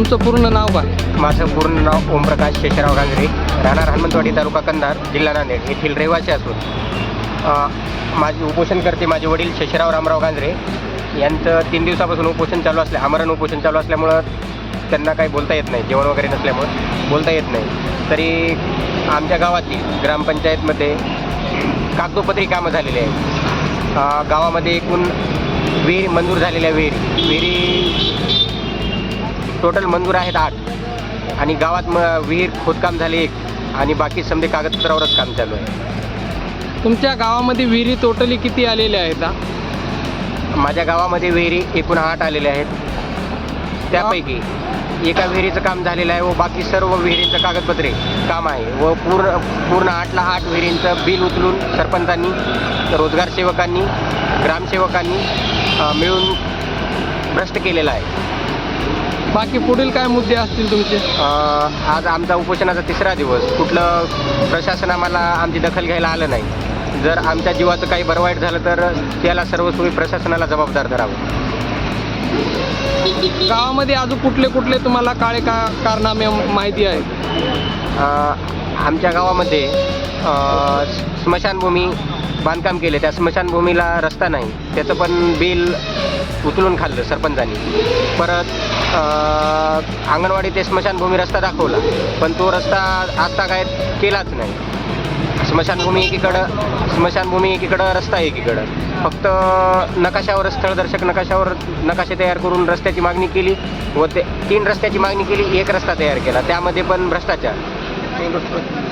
तुमचं पूर्ण नाव काय? माझं पूर्ण नाव ओमप्रकाश शेषराव गांजरे, राहणार हनुमंतवाडी, तालुका कंधार, जिल्हा नांदेड येथील रहिवासी असून माझे उपोषणकर्ते माझे वडील शेषराव रामराव गांजरे यांचं 3 दिवसापासून उपोषण चालू आमरण उपोषण चालू असल्यामुळं त्यांना काही बोलता येत नाही, जेवण वगैरे नसल्यामुळं बोलता येत नाही. तरी आमच्या गावातील ग्रामपंचायतमध्ये कागदोपत्री कामं झालेली आहेत. गावामध्ये एकूण विहीर मंजूर झालेल्या विहिरी टोटल मंजूर आहेत 8 आणि गावात विहीर खोदकाम झाले 1 आणि बाकी समजे कागदपत्रावरच काम चालू आहे. तुमच्या गावामध्ये विहिरी टोटली किती आलेल्या आहेत? माझ्या गावामध्ये विहिरी एकूण 8 आलेल्या आहेत. त्यापैकी एका विहिरीचं काम झालेलं आहे व बाकी सर्व विहिरींचं कागदपत्रे काम आहे व पूर्ण 8ला 8 विहिरींचं बिल उचलून सरपंचांनी, रोजगार सेवकांनी, ग्रामसेवकांनी मिळून भ्रष्ट केलेला आहे. बाकी पुढील काय मुद्दे असतील तुमचे? आज आमचा उपोषणाचा 3रा दिवस. कुठलं प्रशासन आम्हाला आमची दखल घ्यायला आलं नाही. जर आमच्या जीवाचं काही बरं वाईट झालं तर त्याला सर्वस्वी प्रशासनाला जबाबदार धरावं. गावामध्ये अजून कुठले कुठले तुम्हाला काळे कारनामे माहिती आहेत? आमच्या गावामध्ये स्मशानभूमी बांधकाम केले, त्या स्मशानभूमीला रस्ता नाही, त्याचं पण बिल उचलून खाल्लं सरपंचांनी. परत अंगणवाडी ते स्मशानभूमी रस्ता दाखवला पण तो रस्ता आता काय केलाच नाही. स्मशानभूमी एकीकडं रस्ता एकीकडं. फक्त नकाशावर स्थळदर्शक नकाशे तयार करून रस्त्याची मागणी केली व 3 रस्त्याची मागणी केली, 1 रस्ता तयार केला, त्यामध्ये पण भ्रष्टाचार.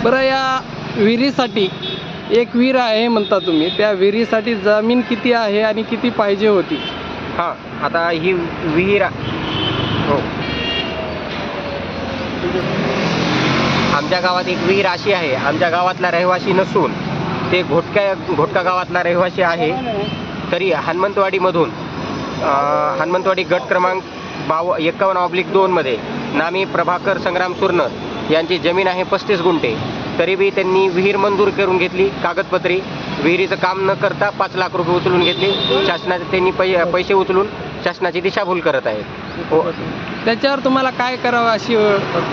बरं, या विहिरीसाठी एक विहीर आहे म्हणता तुम्ही, त्या विहिरीसाठी जमीन किती आहे आणि किती पाहिजे होती? हां, आता ही विहीर हो, आमच्या गावात एक विहीर अशी आहे, आमच्या गावातला रहिवासी नसून ते घोटका गावातला रहिवासी आहे. तरी हनुमंतवाडी गट क्रमांक 51/2 मध्ये नामी प्रभाकर संग्राम सुरनर यांची जमीन आहे 35 गुंठे. तरी बी त्यांनी विहीर मंजूर करून घेतली, कागदपत्री विहिरीचं काम न करता 5 लाख रुपये उचलून घेतले. शासनाचे त्यांनी पैसे उचलून शासनाची दिशाभूल करत आहेत. त्याच्यावर तुम्हाला काय करावं अशी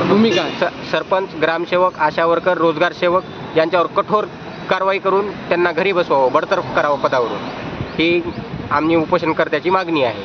भूमिका आहे? सरपंच, ग्रामसेवक, आशा वर्कर, रोजगार सेवक यांच्यावर कठोर कारवाई करून त्यांना घरी बसवावं, बडतर्फ करावं पदावरून, ही आमची उपोषणकर्त्याची मागणी आहे.